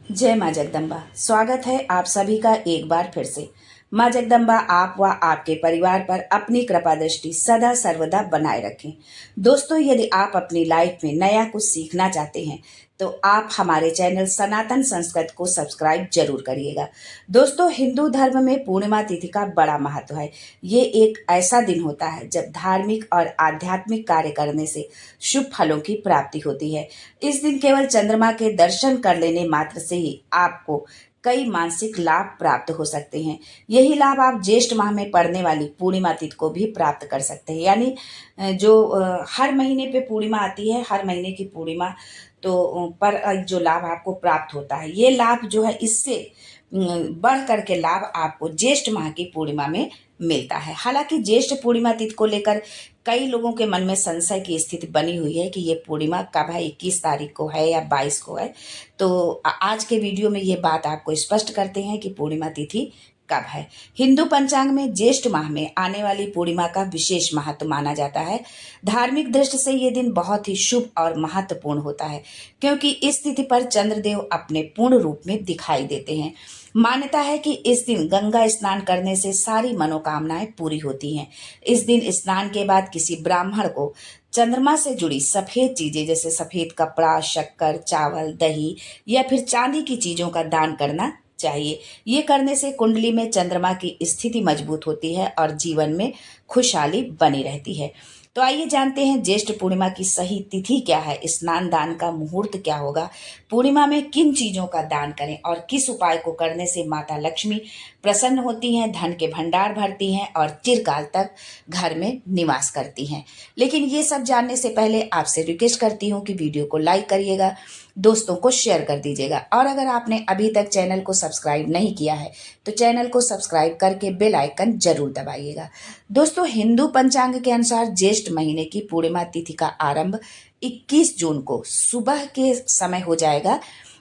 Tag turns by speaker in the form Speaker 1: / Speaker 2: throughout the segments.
Speaker 1: जय माँ जगदम्बा। स्वागत है आप सभी का एक बार फिर से। माँ जगदम्बा आप व आपके परिवार पर अपनी कृपा दृष्टि सदा सर्वदा बनाए रखें। दोस्तों, यदि आप अपनी लाइफ में नया कुछ सीखना चाहते हैं तो आप हमारे चैनल सनातन संस्कृत को सब्सक्राइब जरूर करिएगा। दोस्तों, हिंदू धर्म में पूर्णिमा तिथि का बड़ा महत्व है। ये एक ऐसा दिन होता है जब धार्मिक और आध्यात्मिक कार्य करने से शुभ फलों की प्राप्ति होती है। इस दिन केवल चंद्रमा के दर्शन कर लेने मात्र से ही आपको कई मानसिक लाभ प्राप्त हो सकते हैं। यही लाभ आप ज्येष्ठ माह में पड़ने वाली पूर्णिमा तिथि को भी प्राप्त कर सकते हैं। यानी हर महीने पे पूर्णिमा आती है, हर महीने की पूर्णिमा पर जो लाभ आपको प्राप्त होता है, ये लाभ जो है इससे बढ़ करके लाभ आपको ज्येष्ठ माह की पूर्णिमा में मिलता है। हालांकि ज्येष्ठ पूर्णिमा तिथि को लेकर कई लोगों के मन में संशय की स्थिति बनी हुई है कि ये पूर्णिमा कब है, 21 तारीख को है या 22 को है। तो आज के वीडियो में ये बात आपको स्पष्ट करते हैं कि पूर्णिमा तिथि कब है। हिंदू पंचांग में ज्येष्ठ माह में आने वाली पूर्णिमा का विशेष महत्व माना जाता है। धार्मिक दृष्टि से ये दिन बहुत ही शुभ और महत्वपूर्ण होता है, क्योंकि इस तिथि पर चंद्रदेव अपने पूर्ण रूप में दिखाई देते हैं। मान्यता है कि इस दिन गंगा स्नान करने से सारी मनोकामनाएं पूरी होती हैं। इस दिन स्नान के बाद किसी ब्राह्मण को चंद्रमा से जुड़ी सफेद चीजें जैसे सफेद कपड़ा, शक्कर, चावल, दही या फिर चांदी की चीजों का दान करना चाहिए। ये करने से कुंडली में चंद्रमा की स्थिति मजबूत होती है और जीवन में खुशहाली बनी रहती है। तो आइए जानते हैं ज्येष्ठ पूर्णिमा की सही तिथि क्या है, स्नान दान का मुहूर्त क्या होगा, पूर्णिमा में किन चीजों का दान करें और किस उपाय को करने से माता लक्ष्मी प्रसन्न होती हैं, धन के भंडार भरती हैं और चिरकाल तक घर में निवास करती हैं। लेकिन ये सब जानने से पहले आपसे रिक्वेस्ट करती हूँ कि वीडियो को लाइक करिएगा, दोस्तों को शेयर कर दीजिएगा और अगर आपने अभी तक चैनल को सब्सक्राइब नहीं किया है तो चैनल को सब्सक्राइब करके बेल आइकन जरूर दबाइएगा। दोस्तों, हिंदू पंचांग के अनुसार ज्येष्ठ महीने की पूर्णिमा तिथि का आरंभ 21 जून को सुबह के समय हो जाएगा।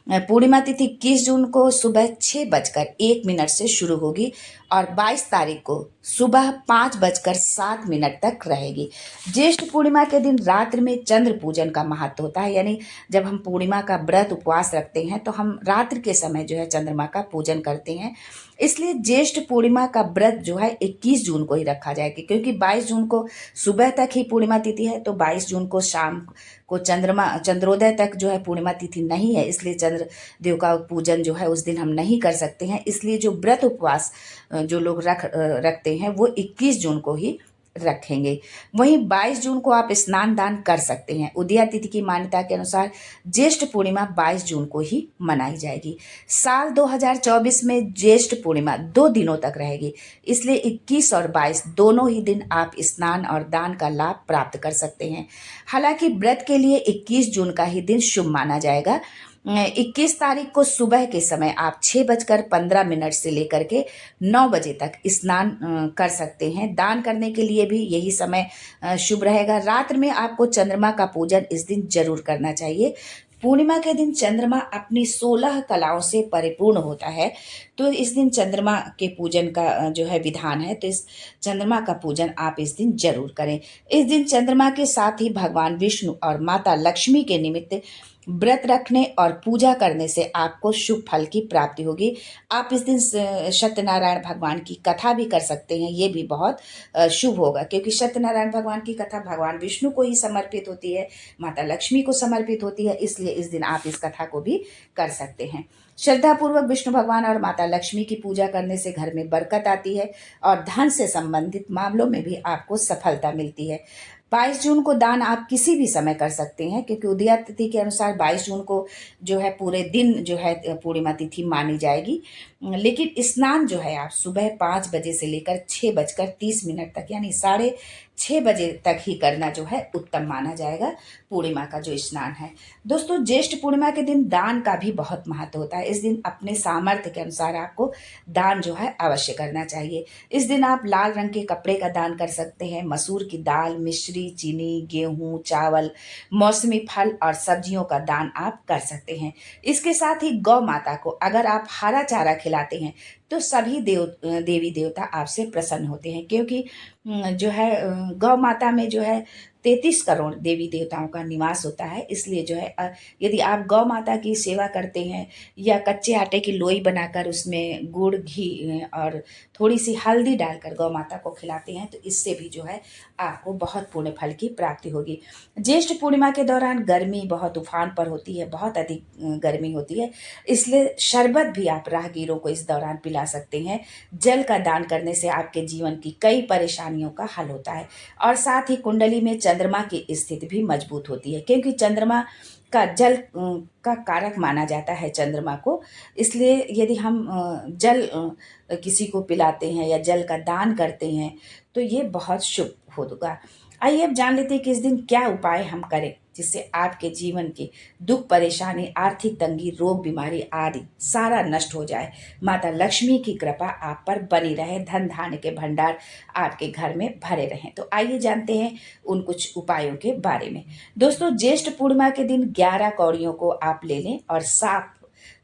Speaker 1: पूर्णिमा तिथि 21 जून को सुबह 6:01 से शुरू होगी और 22 तारीख को सुबह 5:07 तक रहेगी। ज्येष्ठ पूर्णिमा के दिन रात्रि में चंद्र पूजन का महत्व होता है। यानी जब हम पूर्णिमा का व्रत उपवास रखते हैं तो हम रात्रि के समय जो है चंद्रमा का पूजन करते हैं। इसलिए ज्येष्ठ पूर्णिमा का व्रत जो है 21 जून को ही रखा जाएगा, क्योंकि 22 जून को सुबह तक ही पूर्णिमा तिथि है। तो 22 जून को शाम को चंद्रोदय तक जो है पूर्णिमा तिथि नहीं है, इसलिए चंद्र देव का पूजन जो है उस दिन हम नहीं कर सकते हैं। इसलिए जो व्रत उपवास जो लोग रखते हैं वो 21 जून को ही रखेंगे। वहीं 22 जून को आप स्नान दान कर सकते हैं। उदया तिथि की मान्यता के अनुसार ज्येष्ठ पूर्णिमा 22 जून को ही मनाई जाएगी। साल 2024 में ज्येष्ठ पूर्णिमा 2 दिनों तक रहेगी, इसलिए 21 और 22 दोनों ही दिन आप स्नान और दान का लाभ प्राप्त कर सकते हैं। हालांकि व्रत के लिए 21 जून का ही दिन शुभ माना जाएगा। 21 तारीख को सुबह के समय आप 6:15 से लेकर के 9 बजे तक स्नान कर सकते हैं। दान करने के लिए भी यही समय शुभ रहेगा। रात्रि में आपको चंद्रमा का पूजन इस दिन जरूर करना चाहिए। पूर्णिमा के दिन चंद्रमा अपनी 16 कलाओं से परिपूर्ण होता है, तो इस दिन चंद्रमा के पूजन का जो है विधान है, तो इस चंद्रमा का पूजन आप इस दिन जरूर करें। इस दिन चंद्रमा के साथ ही भगवान विष्णु और माता लक्ष्मी के निमित्त व्रत रखने और पूजा करने से आपको शुभ फल की प्राप्ति होगी। आप इस दिन सत्यनारायण भगवान की कथा भी कर सकते हैं, ये भी बहुत शुभ होगा, क्योंकि सत्यनारायण भगवान की कथा भगवान विष्णु को ही समर्पित होती है, माता लक्ष्मी को समर्पित होती है, इसलिए इस दिन आप इस कथा को भी कर सकते हैं। श्रद्धापूर्वक विष्णु भगवान और माता लक्ष्मी की पूजा करने से घर में बरकत आती है और धन से संबंधित मामलों में भी आपको सफलता मिलती है। 22 जून को दान आप किसी भी समय कर सकते हैं, क्योंकि उदया तिथि के अनुसार 22 जून को जो है पूरे दिन जो है पूर्णिमा तिथि मानी जाएगी। लेकिन स्नान जो है आप सुबह 5 बजे से लेकर 6:30 तक यानी 6:30 तक ही करना जो है उत्तम माना जाएगा, पूर्णिमा का जो स्नान है। दोस्तों, ज्येष्ठ पूर्णिमा के दिन दान का भी बहुत महत्व होता है। इस दिन अपने सामर्थ्य के अनुसार आपको दान जो है अवश्य करना चाहिए। इस दिन आप लाल रंग के कपड़े का दान कर सकते हैं, मसूर की दाल, मिश्री, चीनी, गेहूं, चावल, मौसमी फल और सब्जियों का दान आप कर सकते हैं। इसके साथ ही गौ माता को अगर आप हरा चारा खिलाते हैं तो सभी देवी देवता आपसे प्रसन्न होते हैं, क्योंकि जो है गौ माता में जो है 33 करोड़ देवी देवताओं का निवास होता है। इसलिए जो है यदि आप गौ माता की सेवा करते हैं या कच्चे आटे की लोई बनाकर उसमें गुड़, घी और थोड़ी सी हल्दी डालकर गौ माता को खिलाते हैं तो इससे भी जो है आपको बहुत पुण्य फल की प्राप्ति होगी। ज्येष्ठ पूर्णिमा के दौरान गर्मी बहुत उफान पर होती है, बहुत अधिक गर्मी होती है, इसलिए शरबत भी आप राहगीरों को इस दौरान पिला सकते हैं। जल का दान करने से आपके जीवन की कई परेशानियों का हल होता है और साथ ही कुंडली में चंद्रमा की स्थिति भी मजबूत होती है, क्योंकि चंद्रमा का जल का कारक माना जाता है चंद्रमा को। इसलिए यदि हम जल किसी को पिलाते हैं या जल का दान करते हैं तो ये बहुत शुभ होगा। आइए अब जान लेते हैं कि इस दिन क्या उपाय हम करें जिससे आपके जीवन के दुख, परेशानी, आर्थिक तंगी, रोग, बीमारी आदि सारा नष्ट हो जाए। माता लक्ष्मी की कृपा आप पर बनी रहे, धन धान्य के भंडार आपके घर में भरे रहें। तो आइए जानते हैं उन कुछ उपायों के बारे में। दोस्तों, ज्येष्ठ पूर्णिमा के दिन 11 कौड़ियों को आप ले लें और साफ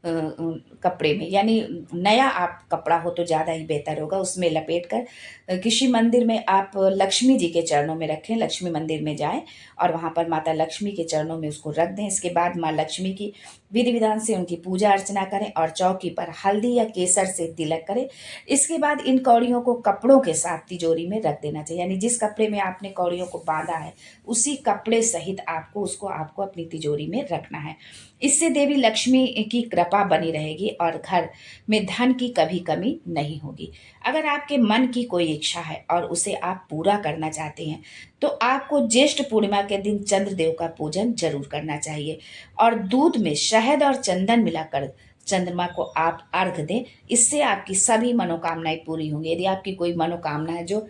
Speaker 1: कपड़े में, यानी नया आप कपड़ा हो तो ज़्यादा ही बेहतर होगा, उसमें लपेट कर किसी मंदिर में आप लक्ष्मी जी के चरणों में रखें। लक्ष्मी मंदिर में जाएं और वहाँ पर माता लक्ष्मी के चरणों में उसको रख दें। इसके बाद माँ लक्ष्मी की विधि विधान से उनकी पूजा अर्चना करें और चौकी पर हल्दी या केसर से तिलक करें। इसके बाद इन कौड़ियों को कपड़ों के साथ तिजोरी में रख देना चाहिए, यानी जिस कपड़े में आपने कौड़ियों को बांधा है उसी कपड़े सहित आपको अपनी तिजोरी में रखना है। इससे देवी लक्ष्मी की कृपा बनी रहेगी और घर में धन की कभी कमी नहीं होगी। अगर आपके मन की कोई इच्छा है और उसे आप पूरा करना चाहते हैं तो आपको ज्येष्ठ पूर्णिमा के दिन चंद्रदेव का पूजन जरूर करना चाहिए और दूध में शहद और चंदन मिलाकर चंद्रमा को आप अर्घ दें। इससे आपकी सभी मनोकामनाएं पूरी होंगी। यदि आपकी कोई मनोकामना है जो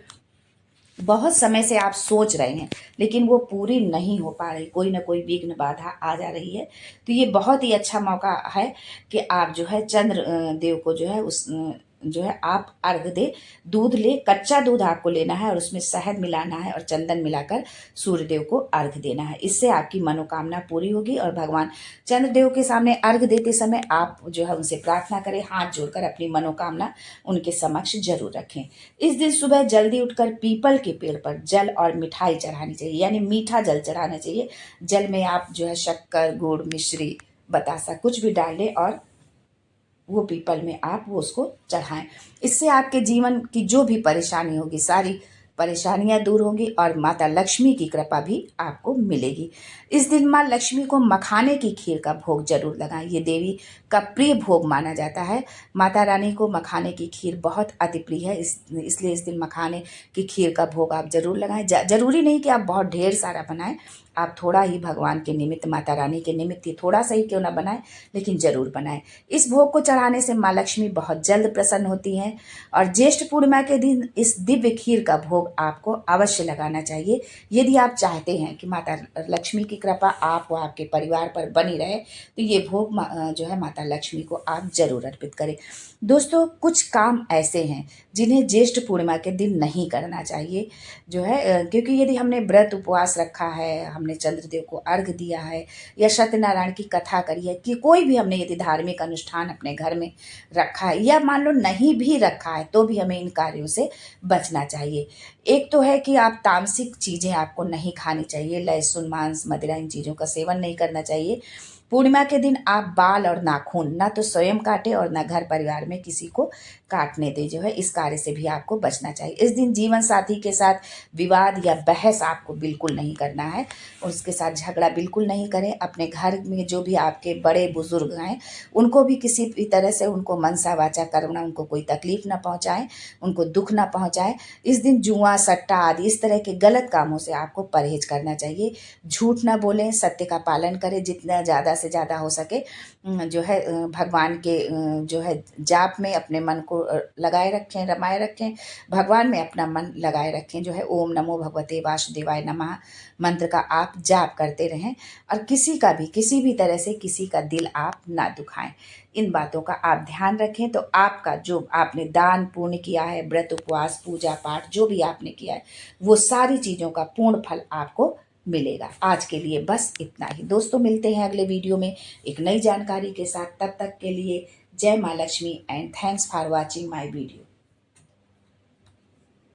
Speaker 1: बहुत समय से आप सोच रहे हैं लेकिन वो पूरी नहीं हो पा रही, कोई ना कोई विघ्न बाधा आ जा रही है, तो ये बहुत ही अच्छा मौका है कि आप जो है चंद्र देव को जो है आप अर्घ दे। दूध ले, कच्चा दूध आपको लेना है और उसमें शहद मिलाना है और चंदन मिलाकर सूर्य देव को अर्घ देना है। इससे आपकी मनोकामना पूरी होगी और भगवान चंद्रदेव के सामने अर्घ देते समय आप जो है उनसे प्रार्थना करें, हाथ जोड़कर अपनी मनोकामना उनके समक्ष जरूर रखें। इस दिन सुबह जल्दी उठकर पीपल के पेड़ पर जल और मिठाई चढ़ानी चाहिए, यानी मीठा जल चढ़ाना चाहिए। जल में आप जो है शक्कर, गुड़, मिश्री, बतासा कुछ भी डाल लें और वो पीपल में आप वो उसको चढ़ाएं। इससे आपके जीवन की जो भी परेशानी होगी सारी परेशानियां दूर होंगी और माता लक्ष्मी की कृपा भी आपको मिलेगी। इस दिन माँ लक्ष्मी को मखाने की खीर का भोग जरूर लगाएं। ये देवी का प्रिय भोग माना जाता है। माता रानी को मखाने की खीर बहुत अति प्रिय है, इसलिए इस दिन मखाने की खीर का भोग आप जरूर लगाएं। जरूरी नहीं कि आप बहुत ढेर सारा बनाएं, आप थोड़ा ही भगवान के निमित्त, माता रानी के निमित्त ही थोड़ा सा ही क्यों ना बनाएं, लेकिन जरूर बनाएं। इस भोग को चढ़ाने से माँ लक्ष्मी बहुत जल्द प्रसन्न होती हैं और ज्येष्ठ पूर्णिमा के दिन इस दिव्य खीर का भोग आपको अवश्य लगाना चाहिए। यदि आप चाहते हैं कि माता लक्ष्मी की कृपा आप व आपके परिवार पर बनी रहे तो ये भोग जो है माता लक्ष्मी को आप जरूर अर्पित करें। दोस्तों, कुछ काम ऐसे हैं जिन्हें ज्येष्ठ पूर्णिमा के दिन नहीं करना चाहिए जो है, क्योंकि यदि हमने व्रत उपवास रखा है, हमने चंद्रदेव को अर्घ दिया है या सत्यनारायण की कथा करी है, कि कोई भी हमने यदि धार्मिक अनुष्ठान अपने घर में रखा है या मान लो नहीं भी रखा है तो भी हमें इन कार्यों से बचना चाहिए। एक तो है कि आप तामसिक चीज़ें आपको नहीं खानी चाहिए, लहसुन, मांस, मदिरा, इन चीज़ों का सेवन नहीं करना चाहिए। पूर्णिमा के दिन आप बाल और नाखून ना तो स्वयं काटे और ना घर परिवार में किसी को काटने दे, जो है इस कार्य से भी आपको बचना चाहिए। इस दिन जीवन साथी के साथ विवाद या बहस आपको बिल्कुल नहीं करना है, उसके साथ झगड़ा बिल्कुल नहीं करें। अपने घर में जो भी आपके बड़े बुजुर्ग हैं उनको भी किसी भी तरह से उनको मनसा वाचा कर्मणा उनको कोई तकलीफ ना पहुंचाएं, उनको दुख ना पहुंचाएं। इस दिन जुआ, सट्टा आदि इस तरह के गलत कामों से आपको परहेज करना चाहिए। झूठ ना बोलें, सत्य का पालन करें, जितना ज़्यादा से ज़्यादा हो सके जो है भगवान के जो है जाप में अपने मन को लगाए रखें, रमाए रखें, भगवान में अपना मन लगाए रखें। जो है ओम नमो भगवते वासुदेवाय नमः मंत्र का आप जाप करते रहें और किसी भी तरह से किसी का दिल आप ना दुखाएं। इन बातों का आप ध्यान रखें तो आपका जो आपने दान पुण्य किया है, व्रत उपवास, पूजा पाठ जो भी आपने किया है, वो सारी चीज़ों का पूर्ण फल आपको मिलेगा। आज के लिए बस इतना ही दोस्तों, मिलते हैं अगले वीडियो में एक नई जानकारी के साथ। तब तक के लिए जय माँ Lakshmi and thanks for watching my video.